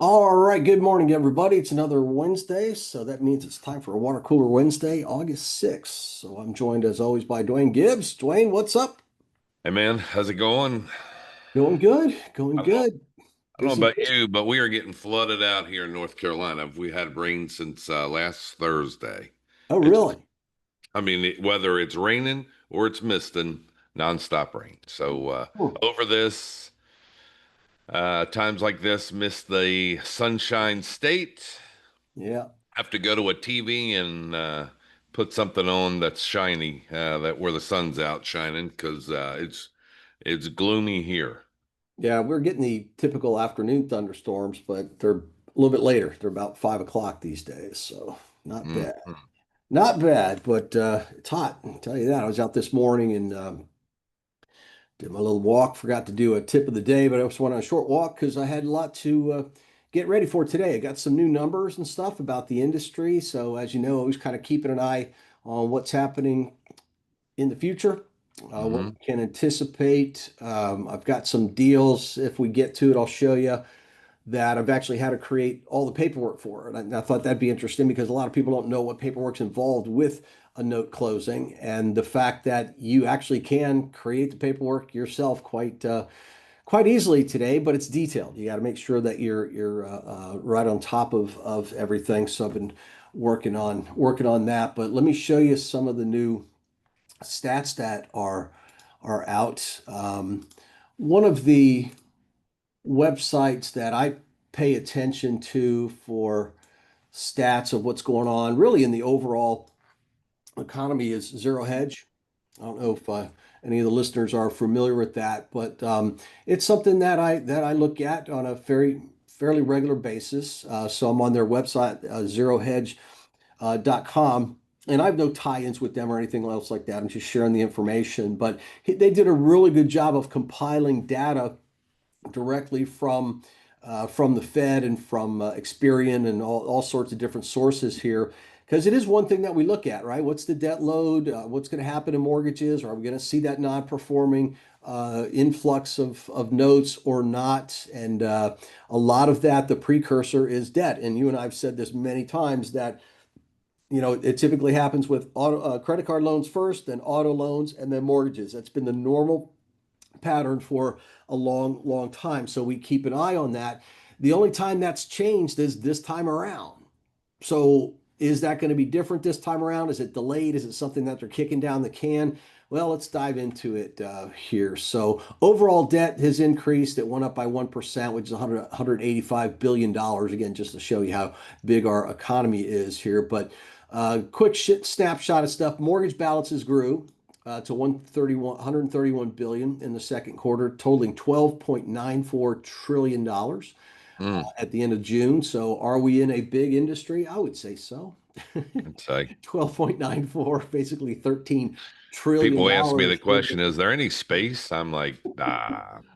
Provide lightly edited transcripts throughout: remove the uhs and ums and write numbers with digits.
All right, good morning, everybody. It's another Wednesday, so that means it's time for a Water Cooler Wednesday, August 6th. So I'm joined as always by Dwayne Gibbs. Dwayne, what's up? Hey man, how's it going? Going good, going I don't know, good. I don't know Busy. about you, but we are getting flooded out here in North Carolina. We had rain since last Thursday. Oh, It's, really? whether it's raining or it's misting, nonstop rain. So Hmm. over this, times like this, miss the Sunshine State. Yeah, Have to go to a TV and put something on that's shiny, that where the sun's out shining, because it's gloomy here. yeah, we're getting the typical afternoon thunderstorms, but they're a little bit later. They're about 5 o'clock these days, so not Mhm. bad. Not bad, but it's hot. I'll tell you that. I was out this morning and did my little walk. Forgot to do a tip of the day, but I just went on a short walk because I had a lot to get ready for today. I got some new numbers and stuff about the industry. So, as you know, I was kind of keeping an eye on what's happening in the future, what Hmm. we can anticipate. I've got some deals. If we get to it, I'll show you that I've actually had to create all the paperwork for. And I thought that'd be interesting because a lot of people don't know what paperwork's involved with a note closing, and the fact that you actually can create the paperwork yourself quite easily today, but it's detailed. You got to make sure that you're right on top of everything. So I've been working on that. But let me show you some of the new stats that are out. One of the websites that I pay attention to for stats of what's going on really in the overall economy is Zero Hedge. I don't know if any of the listeners are familiar with that, but it's something that I look at on a fairly regular basis. So I'm on their website, zerohedge.com, and I have no tie-ins with them or anything else like that. I'm just sharing the information, but they did a really good job of compiling data directly from the Fed and from Experian and all sorts of different sources here. Because it is one thing that we look at, right? What's the debt load? What's going to happen in mortgages? Are we going to see that non-performing influx of notes or not? And a lot of that, the precursor is debt. And you and I have said this many times that it typically happens with credit card loans first, then auto loans, and then mortgages. That's been the normal pattern for a long, long time. So we keep an eye on that. The only time that's changed is this time around. So is that going to be different this time around? Is it delayed? Is it something that they're kicking down the can? Well, let's dive into it here. So overall debt has increased. It went up by 1%, which is $185 billion. Again, just to show you how big our economy is here. But quick snapshot of stuff. Mortgage balances grew to 131 billion in the second quarter, totaling $12.94 trillion Mm, at the end of June. So are we in a big industry? I would say so. I'd say. 12.94, basically $13 trillion People ask me the worth question, of, is there any space? I'm like,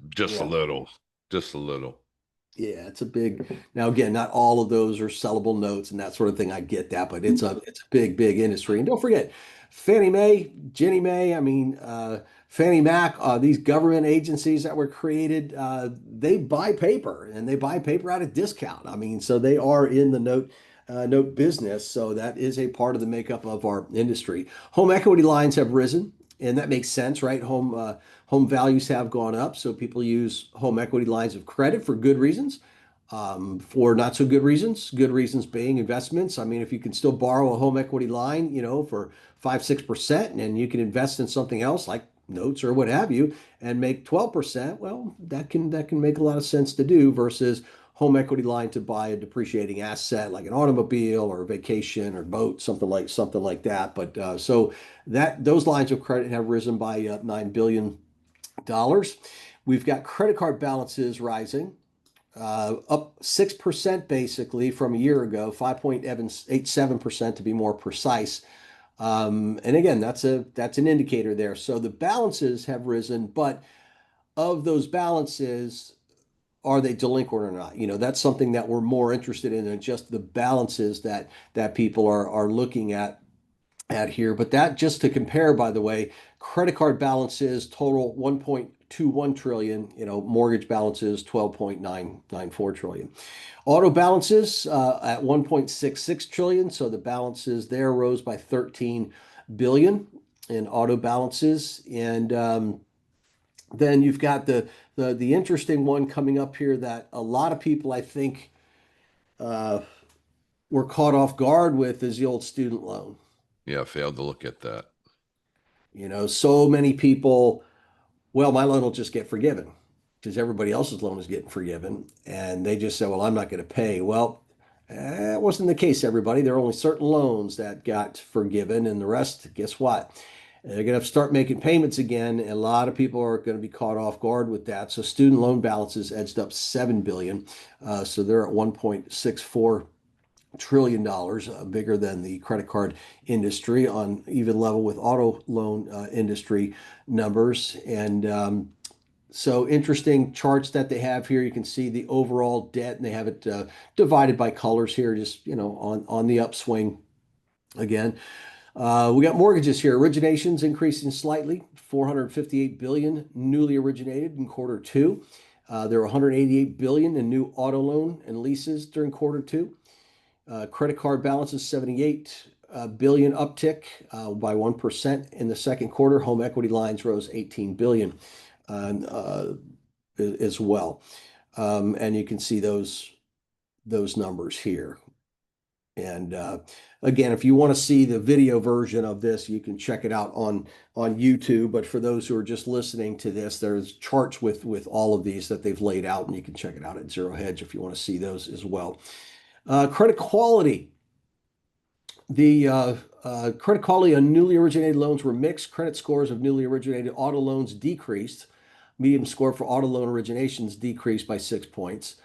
just a yeah. little, just a little. Yeah, it's a big. Now again, not all of those are sellable notes and that sort of thing. I get that, but it's a big industry. And don't forget, Fannie Mae, Ginnie Mae, I mean, Fannie Mac, these government agencies that were created, they buy paper and they buy paper at a discount. I mean, so they are in the note business. So that is a part of the makeup of our industry. Home equity lines have risen, and that makes sense, right? Home values have gone up, so people use home equity lines of credit for good reasons, for not so good reasons. Good reasons being investments. I mean, if you can still borrow a home equity line, for 5, 6%, and you can invest in something else like notes or what have you, and make 12%, well, that can make a lot of sense to do versus home equity line to buy a depreciating asset like an automobile or a vacation or boat, something like that. But so that those lines of credit have risen by $9 billion. We've got credit card balances rising, up 6% basically from a year ago, 5.87% to be more precise. And again, that's an indicator there. So the balances have risen, but of those balances, are they delinquent or not? That's something that we're more interested in than just the balances that people are looking at here. But that just to compare, by the way, credit card balances total 1.21 trillion. Mortgage balances 12.994 trillion. Auto balances at 1.66 trillion. So the balances there rose by 13 billion in auto balances. And then you've got the interesting one coming up here that a lot of people, I think, uh, were caught off guard with is the old student loan. Yeah, I failed to look at that. So many people, well, my loan will just get forgiven because everybody else's loan is getting forgiven. And they just said, well, I'm not going to pay. Well, that wasn't the case, everybody. There are only certain loans that got forgiven, and the rest, guess what? They're going to have to start making payments again. And a lot of people are going to be caught off guard with that. So student loan balances edged up 7 billion. So they're at 1.64 trillion dollars, bigger than the credit card industry on even level with auto loan industry numbers. And so interesting charts that they have here. You can see the overall debt, and they have it divided by colors here, just on the upswing again. We got mortgages here. Originations increasing slightly, 458 billion newly originated in quarter two. There were 188 billion in new auto loan and leases during quarter two. Credit card balances 78 billion uptick by 1% in the second quarter. Home equity lines rose 18 billion as well. And you can see those numbers here. And again, if you want to see the video version of this, you can check it out on YouTube. But for those who are just listening to this, there's charts with all of these that they've laid out, and you can check it out at Zero Hedge if you want to see those as well. Credit quality. The credit quality on newly originated loans were mixed. Credit scores of newly originated auto loans decreased. Median score for auto loan originations decreased by 6 points.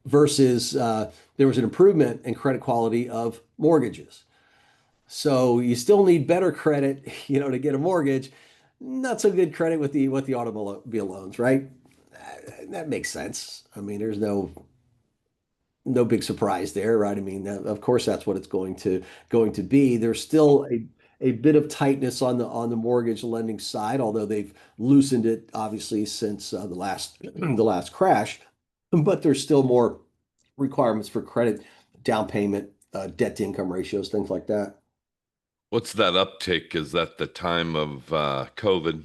Versus there was an improvement in credit quality of mortgages. So you still need better credit, to get a mortgage. Not so good credit with the automobile loans, right? That makes sense. I mean, there's no big surprise there, right? I mean, of course, that's what it's going to be. There's still a bit of tightness on the mortgage lending side, although they've loosened it obviously since the last crash. But there's still more requirements for credit, down payment, debt to income ratios, things like that. What's that uptick? Is that the time of COVID?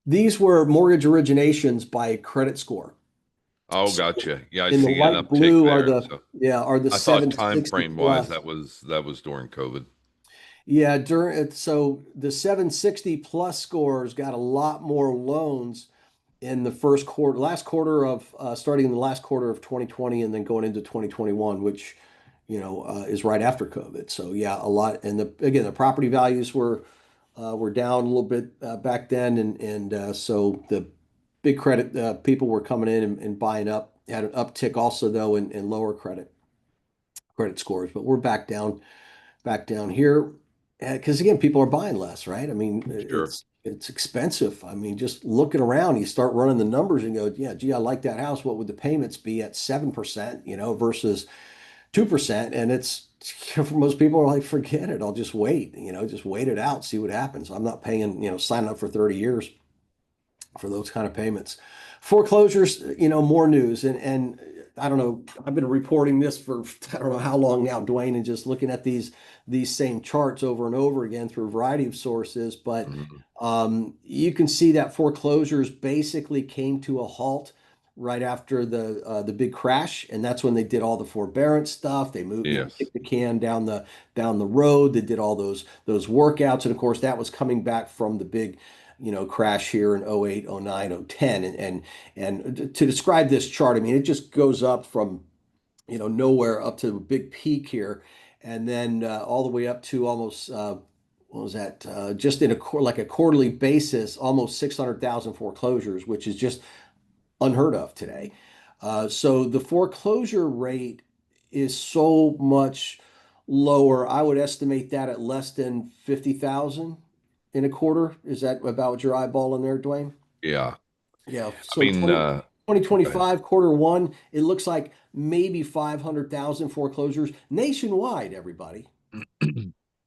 These were mortgage originations by credit score. Oh, So gotcha. Yeah, I in the see an light uptick blue are there. the So yeah are the I thought time 760 frame wise plus. that was during COVID. Yeah, so the 760 plus scores got a lot more loans in the last quarter of starting in the last quarter of 2020 and then going into 2021, which is right after COVID. So yeah, a lot. And again, the property values were down a little bit back then, and so the big credit people were coming in and buying up. Had an uptick also though in lower credit scores, but we're back down here because again, people are buying less, right? I mean, Sure. it's expensive. I mean, just looking around, you start running the numbers and go, yeah, gee, I like that house. What would the payments be at 7%, versus 2%? And it's for most people are like, forget it. I'll just wait, just wait it out, see what happens. I'm not paying, signing up for 30 years for those kind of payments. Foreclosures, more news. And I don't know, I've been reporting this for I don't know how long now, Dwayne, and just looking at these same charts over and over again through a variety of sources. But Mhm. you can see that foreclosures basically came to a halt right after the big crash, and that's when they did all the forbearance stuff. They moved, Yes. kicked the can down the road. They did all those workouts, and of course that was coming back from the big crash here in 08, 09, 010. And to describe this chart, I mean, it just goes up from, nowhere up to a big peak here. And then all the way up to almost, what was that? Just like a quarterly basis, almost 600,000 foreclosures, which is just unheard of today. So the foreclosure rate is so much lower. I would estimate that at less than 50,000 in a quarter. Is that about what you're eyeballing there, Dwayne? Yeah. Yeah. I So mean, go ahead. 2025 quarter one, it looks like maybe 500,000 foreclosures nationwide, everybody,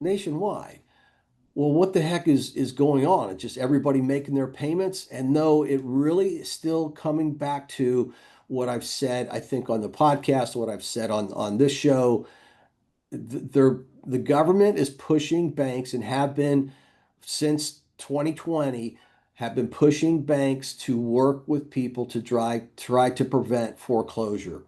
nationwide. Well, what the heck is going on? It's just everybody making their payments. And no, it really is still coming back to what I've said, I think on the podcast, what I've said on this show. The government is pushing banks and have been since 2020, have been pushing banks to work with people to try to prevent foreclosure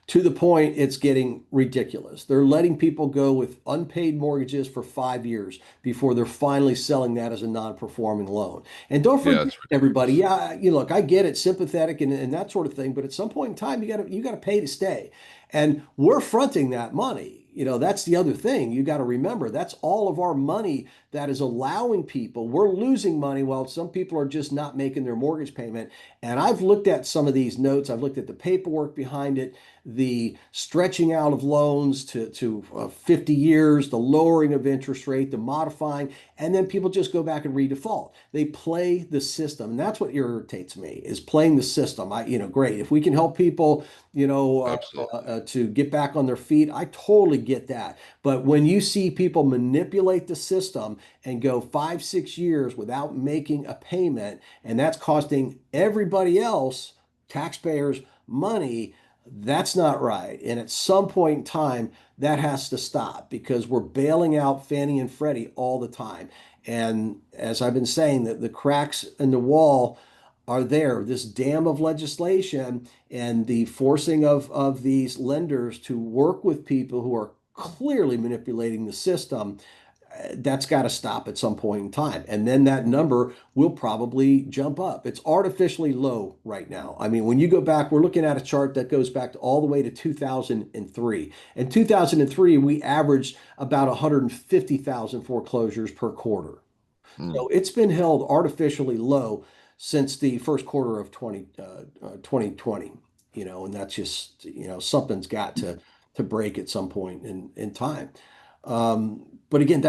to the point it's getting ridiculous. They're letting people go with unpaid mortgages for 5 years before they're finally selling that as a non-performing loan. And don't Yeah, forget, it's everybody, ridiculous. yeah, you look, I get it, sympathetic and that sort of thing, but at some point in time, you gotta pay to stay. And we're fronting that money. That's the other thing. You got to remember that's all of our money that is allowing people. We're losing money while some people are just not making their mortgage payment. And I've looked at some of these notes, I've looked at the paperwork behind it, the stretching out of loans to 50 years, the lowering of interest rate, the modifying, and then people just go back and redefault. They play the system, and that's what irritates me is playing the system. Great if we can help people, Absolutely. to get back on their feet. I totally get that. But when you see people manipulate the system and go 5, 6 years without making a payment, and that's costing everybody else, taxpayers, money, that's not right. And at some point in time, that has to stop because we're bailing out Fannie and Freddie all the time. And as I've been saying, that the cracks in the wall are there. This dam of legislation and the forcing of these lenders to work with people who are clearly manipulating the system, that's got to stop at some point in time. And then that number will probably jump up. It's artificially low right now. I mean, when you go back, we're looking at a chart that goes back to all the way to 2003. In 2003, we averaged about 150,000 foreclosures per quarter. Hmm. So it's been held artificially low since the first quarter of 2020, and that's just, something's got to break at some point in time. But again,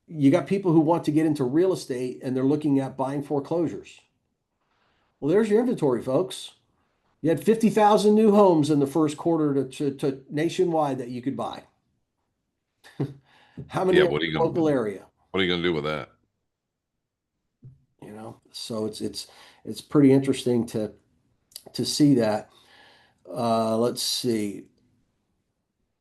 you got people who want to get into real estate and they're looking at buying foreclosures. Well, there's your inventory, folks. You had 50,000 new homes in the first quarter to nationwide that you could buy. How many Yeah, in your local area? what are you gonna do with that? So it's pretty interesting to see that. Let's see.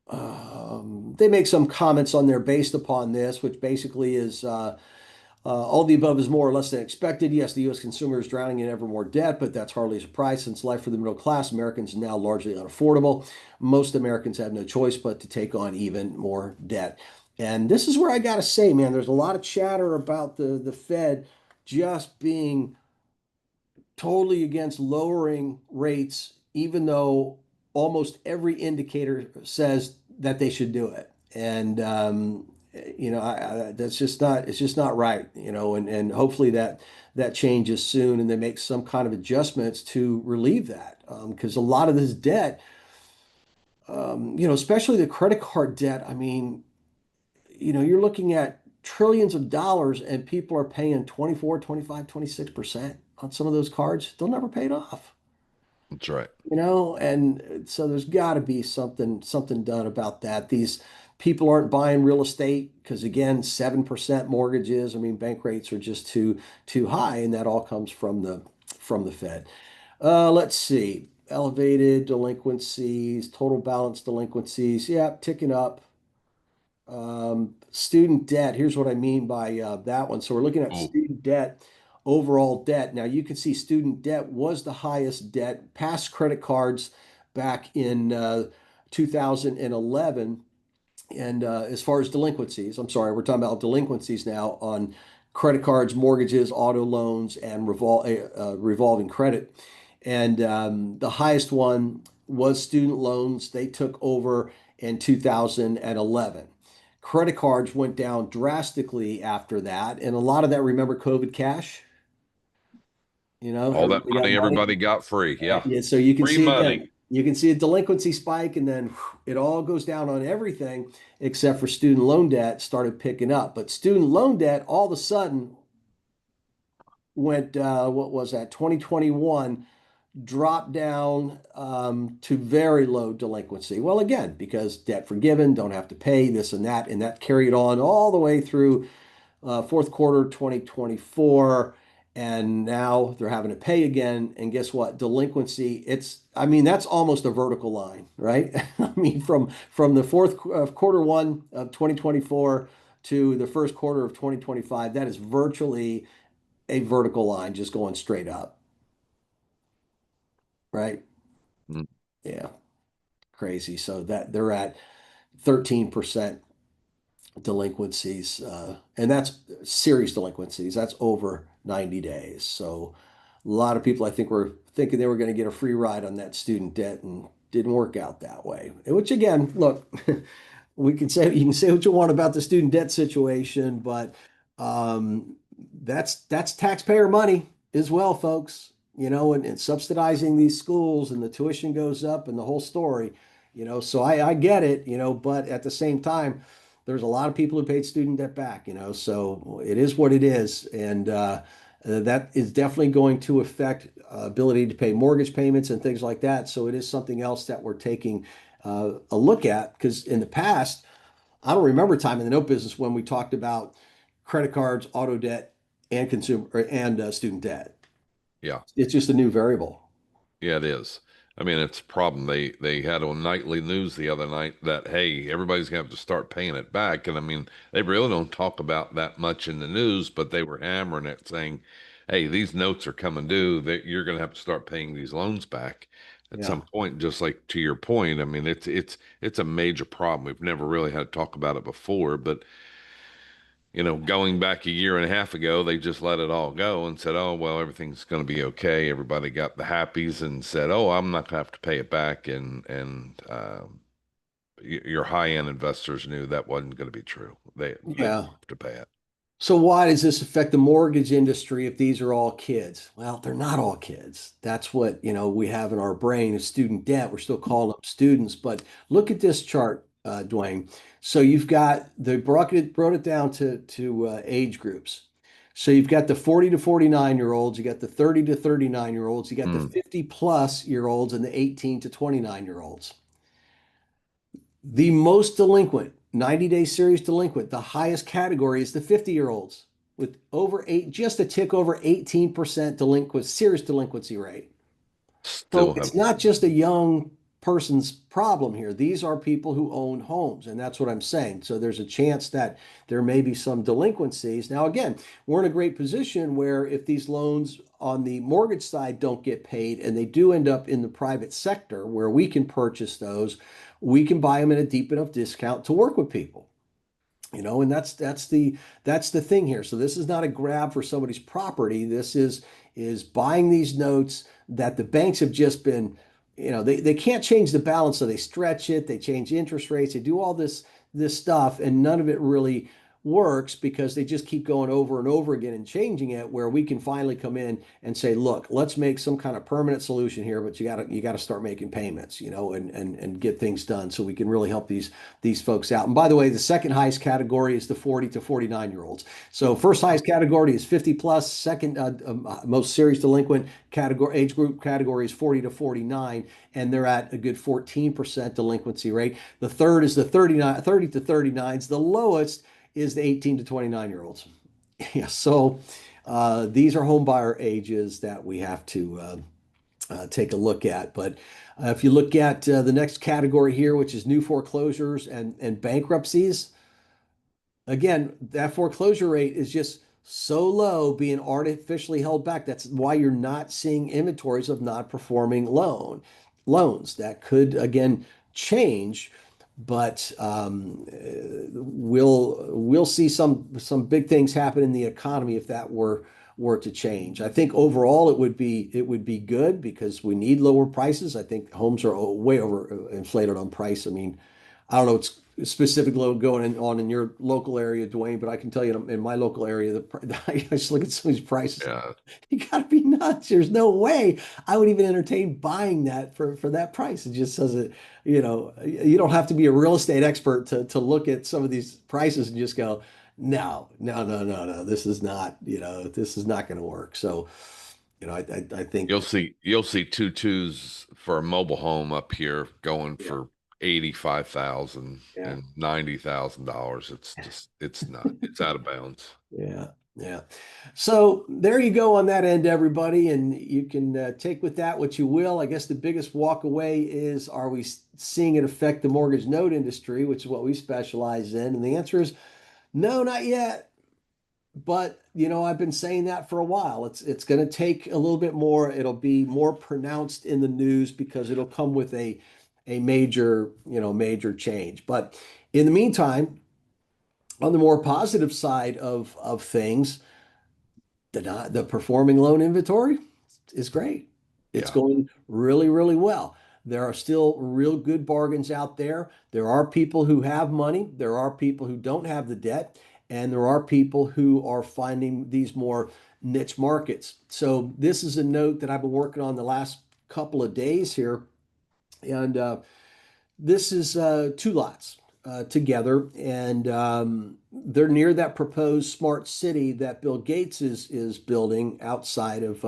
They make some comments on there based upon this, which basically is all the above is more or less than expected. Yes, the U.S. consumer is drowning in ever more debt, but that's hardly a surprise since life for the middle class Americans is now largely unaffordable. Most Americans have no choice but to take on even more debt. And this is where I got to say, man, there's a lot of chatter about the Fed just being totally against lowering rates, even though almost every indicator says that they should do it. And that's just not it's just not right. And hopefully that changes soon, and they make some kind of adjustments to relieve that because a lot of this debt, especially the credit card debt. I mean, you're looking at trillions of dollars and people are paying 24, 25, 26% on some of those cards. They'll never pay it off. That's right. And so there's got to be something done about that. These people aren't buying real estate because again, 7% mortgages. I mean, bank rates are just too high, and that all comes from the Fed. Let's see. Elevated delinquencies, total balance delinquencies. Yeah, ticking up. Student debt. Here's what I mean by that one. So we're looking at Oh, student debt, overall debt. Now you can see student debt was the highest debt past credit cards back in 2011. And as far as delinquencies, I'm sorry, we're talking about delinquencies now on credit cards, mortgages, auto loans, and revolving credit. And the highest one was student loans. They took over in 2011. Credit cards went down drastically after that. And a lot of that, remember COVID cash? all that Everybody got money money. everybody got free. Yeah. Yeah, so you can Free see money. again, you can see a delinquency spike, and then it all goes down on everything except for student loan debt started picking up. But student loan debt all of a sudden went, what was that, 2021 drop down to very low delinquency. Well, again, because debt forgiven, don't have to pay this and that carried on all the way through fourth quarter 2024. And now they're having to pay again. And guess what? Delinquency, I mean, that's almost a vertical line, right? I mean, from the quarter one of 2024 to the first quarter of 2025, that is virtually a vertical line just going straight up, right? Mm. Yeah, crazy. So that they're at 13% delinquencies, and that's serious delinquencies. That's over 90 days. So a lot of people, I think, were thinking they were going to get a free ride on that student debt and didn't work out that way. Which again, look, you can say what you want about the student debt situation, but um, that's taxpayer money as well, folks. And subsidizing these schools and the tuition goes up and the whole story. So I get it. But at the same time, there's a lot of people who paid student debt back. So it is what it is, and that is definitely going to affect ability to pay mortgage payments and things like that. So it is something else that we're taking a look at because in the past, I don't remember a time in the note business when we talked about credit cards, auto debt, and consumer and student debt. Yeah. It's just a new variable. Yeah, it is. I mean, it's a problem. They had on nightly news the other night that hey, everybody's gonna have to start paying it back. And I mean, they really don't talk about that much in the news, but they were hammering it, saying, "Hey, these notes are coming due. That you're gonna have to start paying these loans back at Yeah. some point." Just like to your point, I mean, it's a major problem. We've never really had to talk about it before, but going back a year and a half ago, they just let it all go and said, "Oh, well, everything's going to be okay." Everybody got the happies and said, "Oh, I'm not going to have to pay it back." And your high-end investors knew that wasn't going to be true. They Yeah. have to pay it. So why does this affect the mortgage industry if these are all kids? Well, they're not all kids. That's what, we have in our brain is student debt. We're still calling them students, but look at this chart, Dwayne. So you've got brought it down to age groups. So you've got the 40 to 49 year olds, you got the 30 to 39 year olds, you got the Mm. 50 plus year olds and the 18 to 29 year olds. The most delinquent, 90-day serious delinquent, the highest category is the 50-year-olds with just a tick over 18% serious delinquency rate. So Still it's have, not just a young person's problem here. These are people who own homes, and that's what I'm saying. So there's a chance that there may be some delinquencies. Now, again, we're in a great position where if these loans on the mortgage side don't get paid and they do end up in the private sector where we can purchase those, we can buy them at a deep enough discount to work with people. And that's the thing here. So this is not a grab for somebody's property. This is buying these notes that the banks have just been, they can't change the balance, so they stretch it, they change interest rates, they do all this stuff, and none of it really works because they just keep going over and over again and changing it where we can finally come in and say, look, let's make some kind of permanent solution here, but you gotta start making payments, and get things done so we can really help these folks out. And by the way, the second highest category is the 40 to 49 year olds. So first highest category is 50 plus, second most serious delinquent age group category is 40 to 49, and they're at a good 14% delinquency rate. The third is the 30 to 39s. The lowest is the 18 to 29 year olds. Yeah, so these are home buyer ages that we have to take a look at. But if you look at the next category here, which is new foreclosures and bankruptcies, again, that foreclosure rate is just so low, being artificially held back. That's why you're not seeing inventories of non-performing loans. That could again change, but we'll see some big things happen in the economy if that were to change. I think overall it would be good because we need lower prices. I think homes are way over inflated on price. I mean, I don't know what's specifically going on in your local area, Dwayne, but I can tell you in my local area, I just look at some of these prices. yeah, You got to be nuts. There's no way I would even entertain buying that for that price. It just doesn't, you don't have to be a real estate expert to look at some of these prices and just go, no, no, no, no, no, this is not going to work. So I think, You'll see two-twos for a mobile home up here going yeah, for 85,000 yeah, and $90,000. It's out of bounds. yeah, yeah. So there you go on that end, everybody, and you can take with that what you will. I guess the biggest walk away is, are we seeing it affect the mortgage note industry, which is what we specialize in? And the answer is no, not yet. But I've been saying that for a while. It's going to take a little bit more. It'll be more pronounced in the news because it'll come with a major change. But in the meantime, on the more positive side of things, the performing loan inventory is great. It's Yeah. going really, really well. There are still real good bargains out there. There are people who have money. There are people who don't have the debt. And there are people who are finding these more niche markets. So this is a note that I've been working on the last couple of days here. And this is two lots together, and they're near that proposed smart city that Bill Gates is building outside of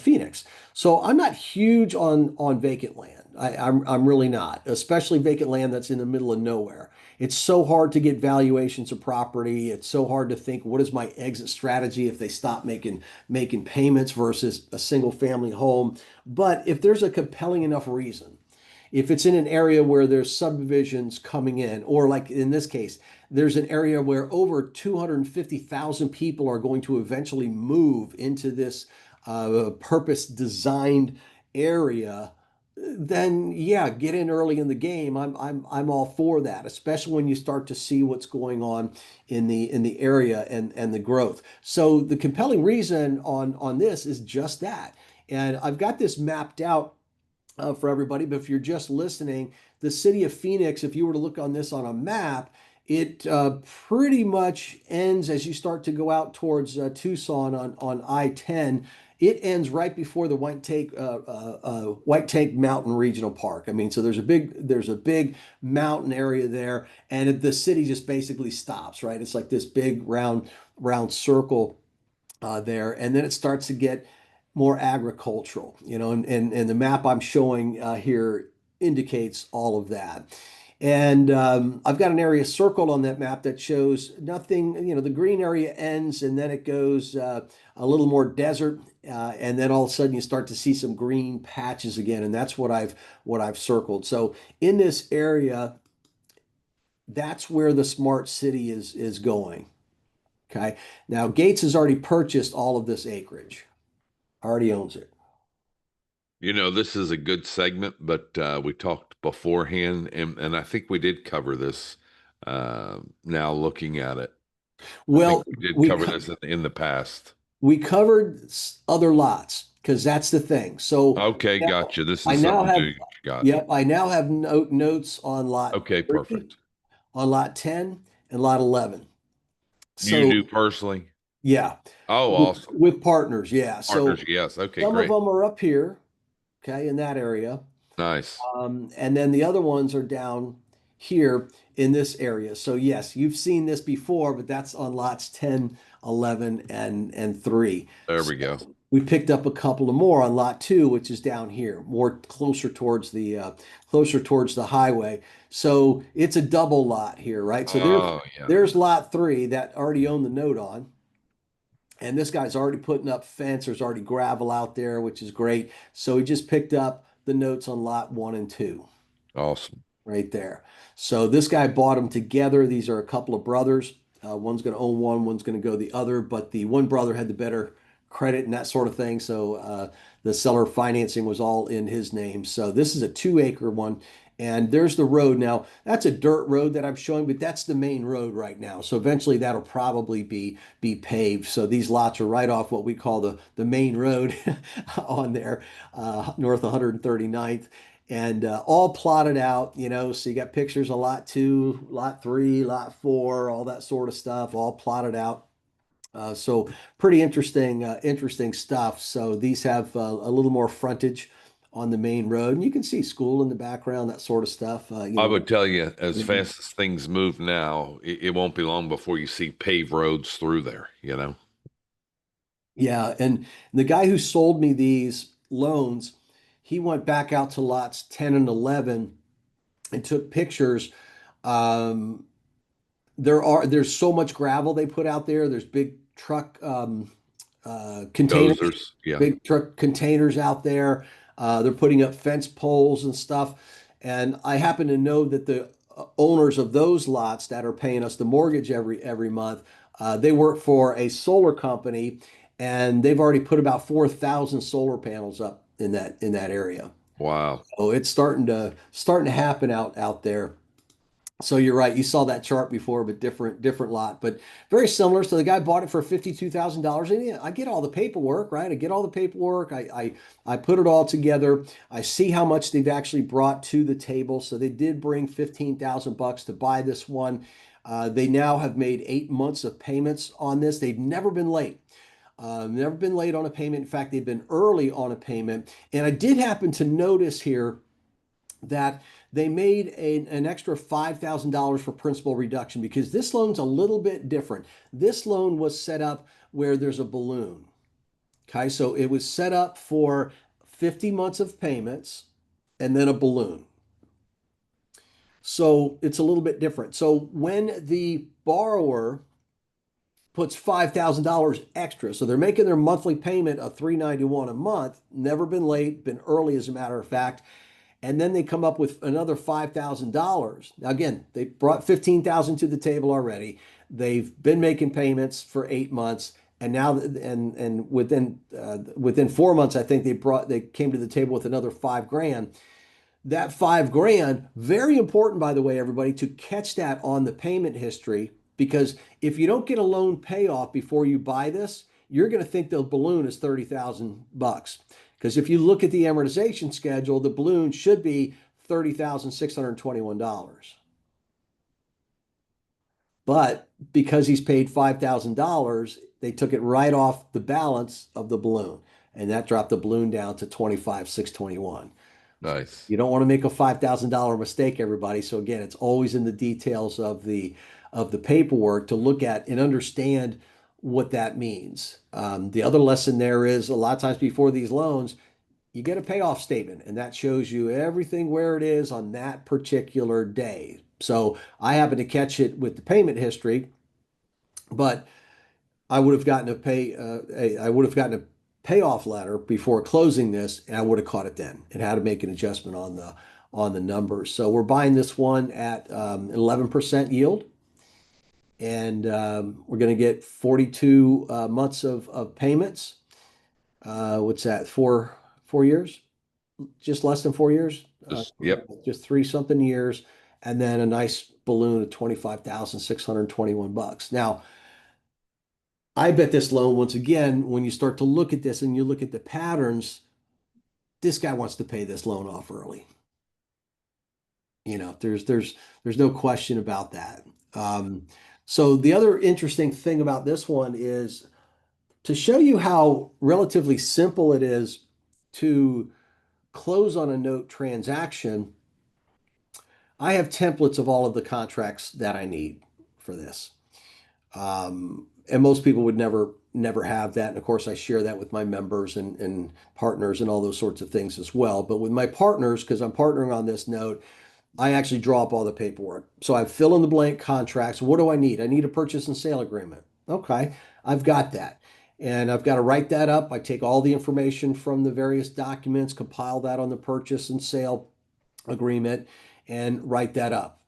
Phoenix. So I'm not huge on vacant land. I'm really not, especially vacant land that's in the middle of nowhere. It's so hard to get valuations of property. It's so hard to think, what is my exit strategy if they stop making payments versus a single family home. But if there's a compelling enough reason, if it's in an area where there's subdivisions coming in, or like in this case, there's an area where over 250,000 people are going to eventually move into this purpose designed area, then yeah, get in early in the game. I'm all for that, especially when you start to see what's going on in the area and the growth. So the compelling reason on this is just that. And I've got this mapped out for everybody. But if you're just listening, the city of Phoenix, if you were to look on this on a map, it pretty much ends as you start to go out towards Tucson on I-10. It ends right before the White Tank Mountain Regional Park. I mean, so there's a big mountain area there, and the city just basically stops, right? It's like this big round circle there, and then it starts to get more agricultural, and the map I'm showing here indicates all of that. And I've got an area circled on that map that shows nothing, the green area ends and then it goes a little more desert, and then all of a sudden you start to see some green patches again, and that's what I've circled. So in this area, that's where the smart city is going. Okay. Now Gates has already purchased all of this acreage, already owns it. This is a good segment, but we talked beforehand, and I think we did cover this. Now looking at it, I think Well, we did we cover co- this in the past. we covered other lots because that's the thing. So Okay, now gotcha. This I is now something new have, you got. yep, I now have notes on lot Okay, 3, perfect. on lot 10, and lot 11. You do So personally? yeah, Oh, awesome. with partners, yeah. Partners, So yes. Okay, some of great. them are up here, okay, in that area. Nice. And then the other ones are down here in this area. So yes, you've seen this before, but that's on lots 10, 11, and 3. There So we go. we picked up a couple of more on lot 2, which is down here, more closer towards the highway. So it's a double lot here, right? So there's Oh, yeah. there's lot 3 that already own the note on. And this guy's already putting up fence. There's already gravel out there, which is great. So he just picked up the notes on lot 1 and 2 Awesome. right there. So this guy bought them together. These are a couple of brothers. One's going to own one, one's going to go the other, but the one brother had the better credit and that sort of thing. So the seller financing was all in his name. So this is a 2-acre one. And there's the road. Now, that's a dirt road that I'm showing, but that's the main road right now. So eventually that'll probably be paved. So these lots are right off what we call the main road on there, north 139th, and all plotted out, so you got pictures of lot 2, lot 3, lot 4, all that sort of stuff, all plotted out. So pretty interesting stuff. So these have a little more frontage on the main road, and you can see school in the background, that sort of stuff. I would tell you, as fast as things move now, it won't be long before you see paved roads through there, you know? Yeah, and the guy who sold me these loans, he went back out to lots 10 and 11 and took pictures. Um, there's so much gravel they put out there. There's big truck containers, Dozers. Yeah. big truck containers out there. They're putting up fence poles and stuff. And I happen to know that the owners of those lots that are paying us the mortgage every month, they work for a solar company, and they've already put about 4,000 solar panels up in that area. Wow. So it's starting to happen out there. So you're right. You saw that chart before, but different lot, but very similar. So the guy bought it for $52,000, and yeah, I get all the paperwork, right? I get all the paperwork. I put it all together. I see how much they've actually brought to the table. So they did bring 15,000 bucks to buy this one. They now have made 8 months of payments on this. They've never been late. Never been late on a payment. In fact, they've been early on a payment. And I did happen to notice here that they made an extra $5,000 for principal reduction because this loan's a little bit different. This loan was set up where there's a balloon. Okay, so it was set up for 50 months of payments and then a balloon. So it's a little bit different. So when the borrower puts $5,000 extra, so they're making their monthly payment of $391 a month, never been late, been early as a matter of fact, and then they come up with another $5,000. Now again, they brought 15,000 to the table already. They've been making payments for 8 months, and now and within 4 months, I think they came to the table with another 5 grand. That 5 grand, very important, by the way, everybody, to catch that on the payment history, because if you don't get a loan payoff before you buy this, you're going to think the balloon is 30,000 bucks. Because if you look at the amortization schedule, the balloon should be $30,621. But because he's paid $5,000, they took it right off the balance of the balloon. And that dropped the balloon down to 25,621. Nice. You don't want to make a $5,000 mistake, everybody. So again, it's always in the details of the paperwork to look at and understand what that means. The other lesson there is a lot of times before these loans, you get a payoff statement, and that shows you everything where it is on that particular day. So I happen to catch it with the payment history, but I would have gotten a payoff letter before closing this, and I would have caught it then and had to make an adjustment on the numbers. So we're buying this one at 11% yield, and we're going to get 42 months of payments. What's that? Four years? Just less than 4 years? Just, yep. Just three something years, and then a nice balloon of 25,621 bucks. Now, I bet this loan, once again, when you start to look at this and you look at the patterns, this guy wants to pay this loan off early. There's no question about that. So the other interesting thing about this one is to show you how relatively simple it is to close on a note transaction. I have templates of all of the contracts that I need for this. And most people would never have that. And of course, I share that with my members and partners and all those sorts of things as well. But with my partners, because I'm partnering on this note, I actually draw up all the paperwork. So I fill in the blank contracts. What do I need? I need a purchase and sale agreement. Okay, I've got that. And I've got to write that up. I take all the information from the various documents, compile that on the purchase and sale agreement, and write that up.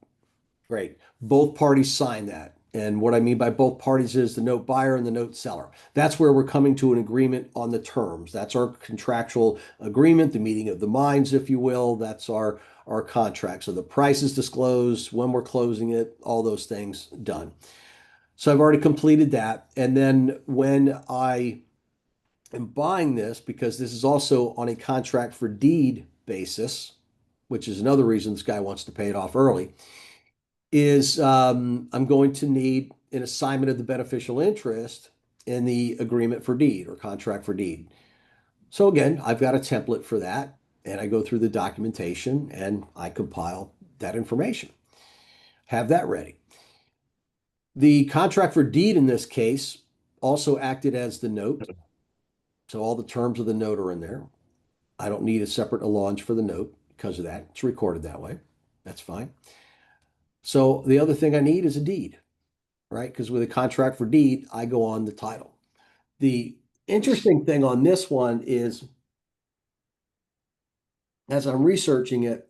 Great. Both parties sign that. And what I mean by both parties is the note buyer and the note seller. That's where we're coming to an agreement on the terms. That's our contractual agreement, the meeting of the minds, if you will. That's our contract. So the price is disclosed, when we're closing it, all those things done. So I've already completed that. And then when I am buying this, because this is also on a contract for deed basis, which is another reason this guy wants to pay it off early, is I'm going to need an assignment of the beneficial interest in the agreement for deed or contract for deed. So again, I've got a template for that, and I go through the documentation and I compile that information. Have that ready. The contract for deed in this case also acted as the note. So all the terms of the note are in there. I don't need a separate allonge for the note because of that. It's recorded that way. That's fine. So the other thing I need is a deed, right? Because with a contract for deed, I go on the title. The interesting thing on this one is, as I'm researching it,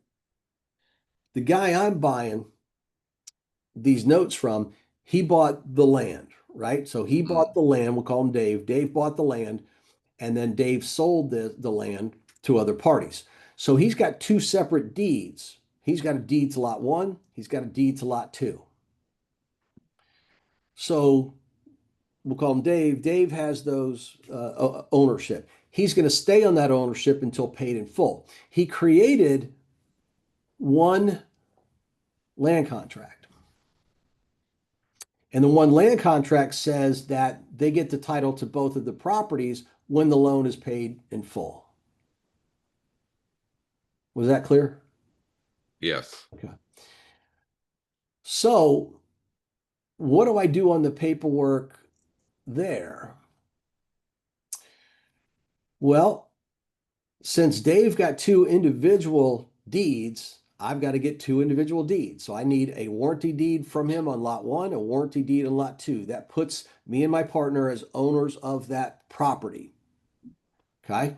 the guy I'm buying these notes from, he bought the land, right? So he bought Mm. the land. We'll call him Dave. Dave bought the land, and then Dave sold the land to other parties. So he's got two separate deeds. He's got a deed to lot one, he's got a deed to lot two. So we'll call him Dave. Dave has those ownership. He's going to stay on that ownership until paid in full. He created one land contract. And the one land contract says that they get the title to both of the properties when the loan is paid in full. Was that clear? Yes. Okay. So, what do I do on the paperwork there? Well, since Dave got two individual deeds, I've got to get two individual deeds. So I need a warranty deed from him on lot one, a warranty deed on lot two. That puts me and my partner as owners of that property. Okay.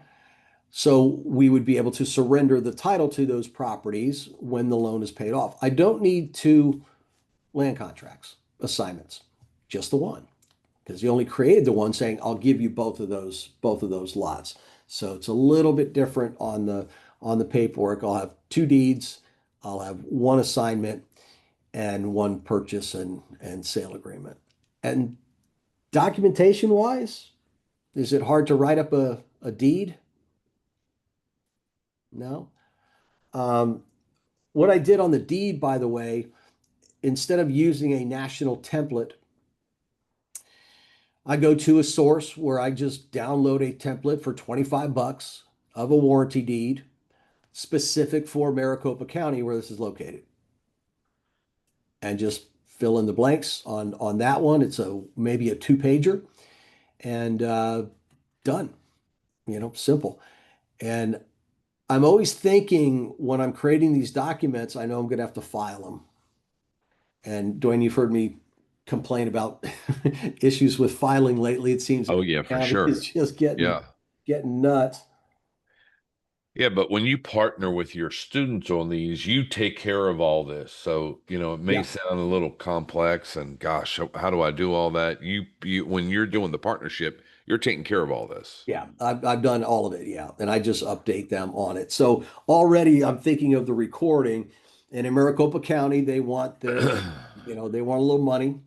So we would be able to surrender the title to those properties when the loan is paid off. I don't need two land contracts, assignments, just the one, because he only created the one saying, I'll give you both of those lots. So it's a little bit different on the paperwork. I'll have two deeds, I'll have one assignment and one purchase and sale agreement. And documentation wise, is it hard to write up a deed? No. Um, what I did on the deed, by the way, instead of using a national template, I go to a source where I just download a template for 25 bucks of a warranty deed specific for Maricopa County where this is located. And just fill in the blanks on that one. It's a maybe a two-pager and done. Simple. And I'm always thinking when I'm creating these documents, I know I'm going to have to file them. And Dwayne, you've heard me complain about issues with filing lately. It seems Oh yeah, for county is sure. just getting Yeah. getting nuts. Yeah, but when you partner with your students on these, you take care of all this. So, it may Yeah, sound a little complex and gosh, how do I do all that? You when you're doing the partnership, you're taking care of all this. yeah, I've done all of it. Yeah, and I just update them on it. So already I'm thinking of the recording, and in Maricopa County, they want they want a little money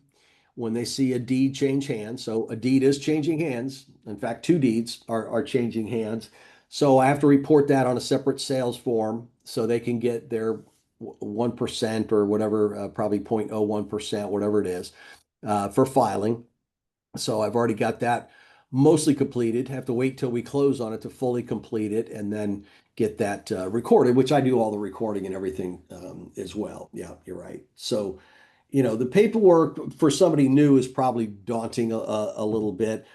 when they see a deed change hands. So a deed is changing hands. In fact, two deeds are changing hands. So I have to report that on a separate sales form so they can get their 1% or whatever, probably 0.01%, whatever it is, for filing. So I've already got that mostly completed. Have to wait till we close on it to fully complete it and then get that recorded, which I do all the recording and everything as well. Yeah, you're right. So, the paperwork for somebody new is probably daunting a little bit.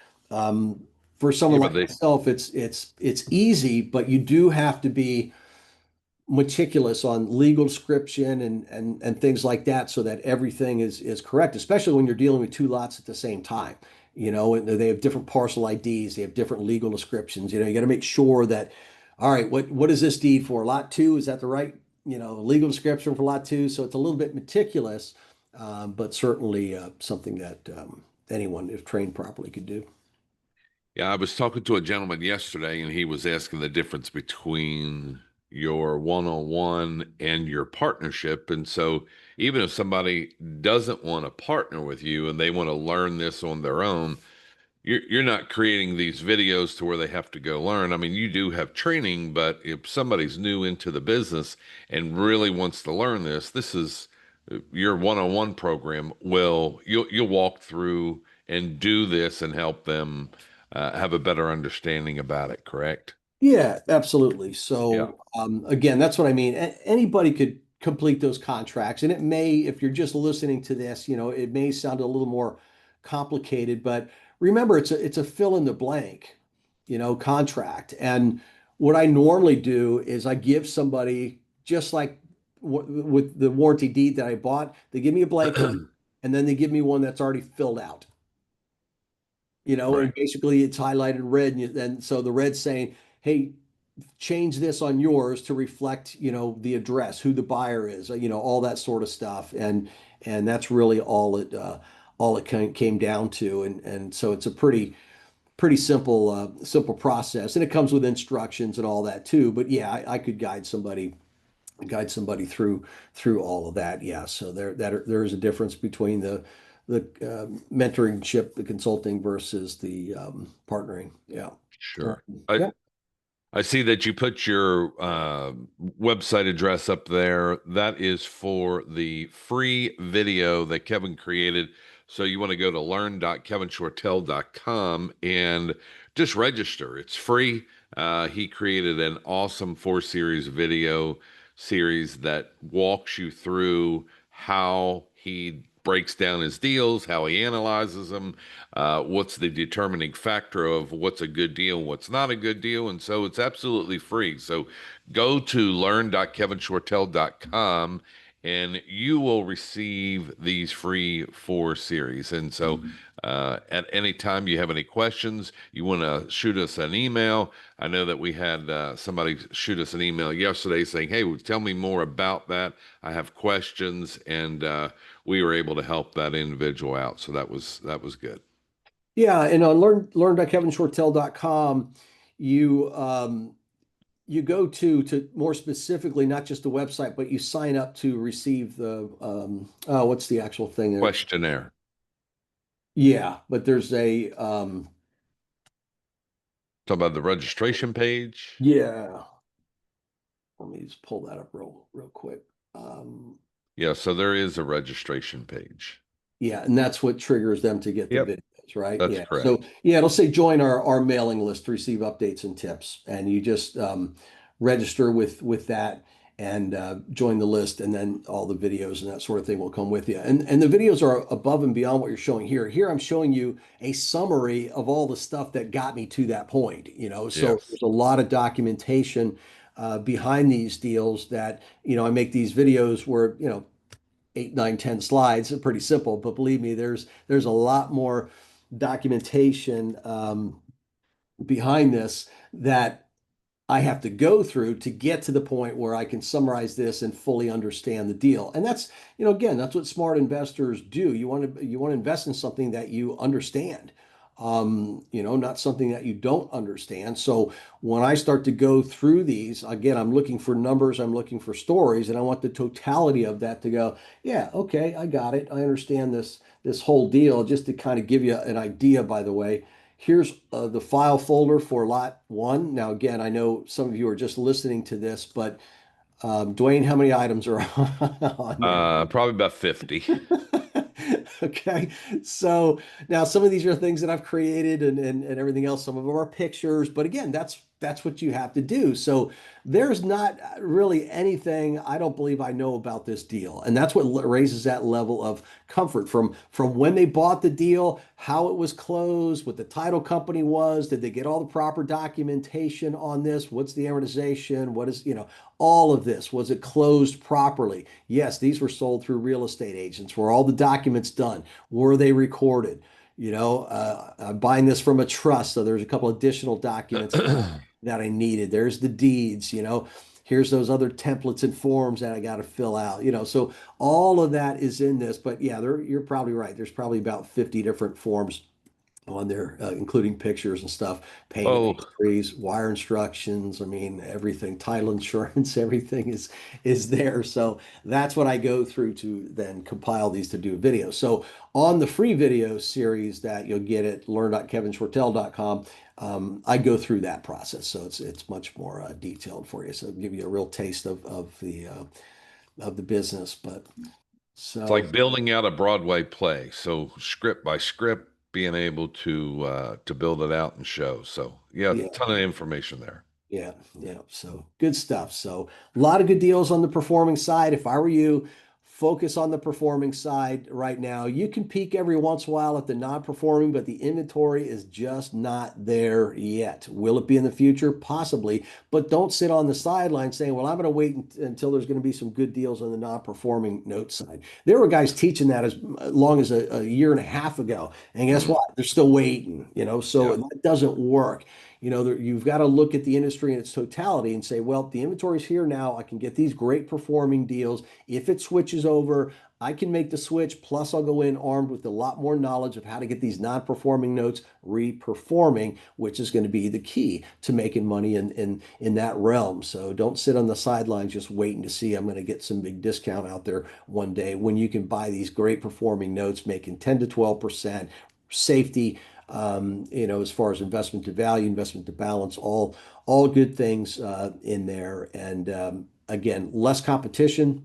For Yeah, someone but like they myself, it's easy, but you do have to be meticulous on legal description and things like that so that everything is correct, especially when you're dealing with two lots at the same time. And they have different parcel IDs, they have different legal descriptions. You got to make sure that, all right, what is this deed for? Lot two, is that the right, legal description for lot two? So it's a little bit meticulous, but certainly something that anyone, if trained properly, could do. Yeah, I was talking to a gentleman yesterday and he was asking the difference between your one-on-one and your partnership. And so even if somebody doesn't want to partner with you and they want to learn this on their own, you're not creating these videos to where they have to go learn. I mean, you do have training, but if somebody's new into the business and really wants to learn this is your one-on-one program. Will you'll walk through and do this and help them have a better understanding about it, correct? Yeah, absolutely. Yeah. So again, that's what I mean. Anybody could complete those contracts, and it may, if you're just listening to this, it may sound a little more complicated, but remember, it's a fill in the blank. contract. And what I normally do is I give somebody, just like with the warranty deed that I bought, they give me a blank one and then they give me one that's already filled out. And Right. basically it's highlighted red, and so the red's saying, hey, change this on yours to reflect, the address, who the buyer is, all that sort of stuff. And that's really all it came down to. And so it's a pretty simple process, and it comes with instructions and all that too. But yeah, I could guide somebody through all of that. Yeah, so there is a difference between the mentorship, the consulting versus the partnering. Yeah. Um, Sure. I yeah. I see that you put your website address up there. That is for the free video that Kevin created. So you want to go to learn.kevinshortell.com and just register. It's free. He created an awesome 4 series video series that walks you through how he breaks down his deals, how he analyzes them, what's the determining factor of what's a good deal, what's not a good deal. And so it's absolutely free. So go to learn.kevinshortell.com and you will receive these free 4 series. And so at any time you have any questions, you want to shoot us an email. I know that we had somebody shoot us an email yesterday saying, hey, tell me more about that. I have questions. And we were able to help that individual out. So that was good. Yeah, and on learn.kevinshortell.com, you go to more specifically not just the website, but you sign up to receive the what's the actual thing there? Questionnaire. Yeah, but there's a Talk about the registration page. yeah. Let me just pull that up real quick. Um, Yeah, so there is a registration page. Yeah, and that's what triggers them to get the Yep, videos, right? that's Yeah. So correct. yeah, it'll say join our mailing list to receive updates and tips. And you just register with that and join the list, and then all the videos and that sort of thing will come with you. And the videos are above and beyond what you're showing here. Here I'm showing you a summary of all the stuff that got me to that point. So Yes. there's a lot of documentation behind these deals that, I make these videos where, 8, 9, 10 slides. It's pretty simple, but believe me, there's a lot more documentation behind this that I have to go through to get to the point where I can summarize this and fully understand the deal. And that's, again, that's what smart investors do. You want to invest in something that you understand. Not something that you don't understand. So when I start to go through these, again, I'm looking for numbers, I'm looking for stories, and I want the totality of that to go, yeah, okay, I got it. I understand this whole deal. Just to kind of give you an idea, by the way, here's the file folder for lot one. Now, again, I know some of you are just listening to this, but Dwayne, how many items are on there? Probably about 50. Okay. So now some of these are things that I've created and everything else. Some of them are pictures, but again, that's what you have to do. So there's not really anything I don't believe I know about this deal. And that's what raises that level of comfort from when they bought the deal, how it was closed, what the title company was, did they get all the proper documentation on this? What's the amortization? What is, all of this? Was it closed properly? Yes, these were sold through real estate agents. Were all the documents done? Were they recorded? I'm buying this from a trust, so there's a couple additional documents that I needed. There's the deeds. Here's those other templates and forms that I got to fill out. So all of that is in this. But yeah, you're probably right. There's probably about 50 different forms on there, including pictures and stuff, payment Oh, histories, wire instructions. I mean, everything, title insurance, everything is there. So that's what I go through to then compile these to do videos. So on the free video series that you'll get at learn.kevinshortell.com, I go through that process. So it's much more detailed for you. So it'll give you a real taste of the business. But it's so like building out a Broadway play. So script by script, being able to build it out and show. So yeah, a yeah. ton of information there. Yeah, yeah. So good stuff. So a lot of good deals on the performing side. If I were you, focus on the performing side right now. You can peak every once in a while at the non-performing, but the inventory is just not there yet. Will it be in the future? Possibly, but don't sit on the sideline saying, well, I'm going to wait until there's going to be some good deals on the non-performing note side. There were guys teaching that as long as a year and a half ago. And guess Mm, what? They're still waiting, so yeah, that doesn't work. You've got to look at the industry in its totality and say, well, the inventory's here now. I can get these great performing deals. If it switches over, I can make the switch. Plus, I'll go in armed with a lot more knowledge of how to get these non-performing notes re-performing, which is going to be the key to making money in that realm. So don't sit on the sidelines just waiting to see I'm going to get some big discount out there one day when you can buy these great performing notes making 10 to 12% safety, as far as investment to value, investment to balance, all good things in there. And again, less competition,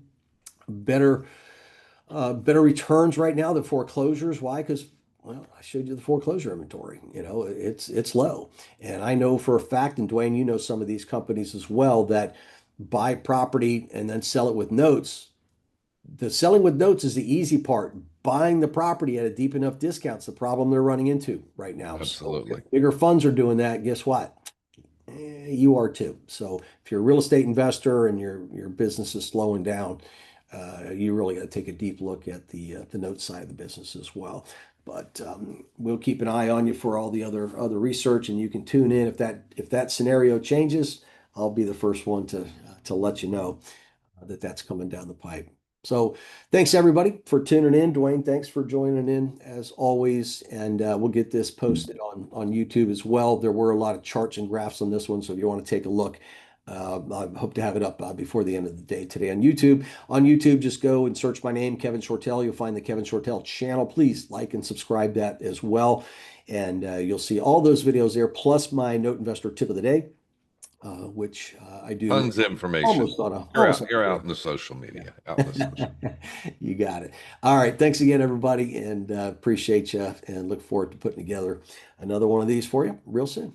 better better returns right now than foreclosures. Why? Because well, I showed you the foreclosure inventory. It's low, and I know for a fact, and Dwayne, you know some of these companies as well that buy property and then sell it with notes. The selling with notes is the easy part. Buying the property at a deep enough discount's the problem they're running into right now. So absolutely. if bigger funds are doing that, guess what? You are too. So if you're a real estate investor and your business is slowing down, you really got to take a deep look at the note side of the business as well. But we'll keep an eye on you for all the other research, and you can tune in if that scenario changes. I'll be the first one to let you know that that's coming down the pipe. So thanks everybody for tuning in. Dwayne, thanks for joining in as always. And we'll get this posted on YouTube as well. There were a lot of charts and graphs on this one. So if you want to take a look, I hope to have it up before the end of the day today on YouTube. On YouTube, just go and search my name, Kevin Shortell. You'll find the Kevin Shortell channel. Please like and subscribe that as well. And you'll see all those videos there, plus my Note Investor Tip of the Day, which I do Tons of information. almost on a You're almost out, on you're a out daily. in the social media, out in the social. Yeah. You got it. All right. Thanks again, everybody, and appreciate you and look forward to putting together another one of these for you real soon.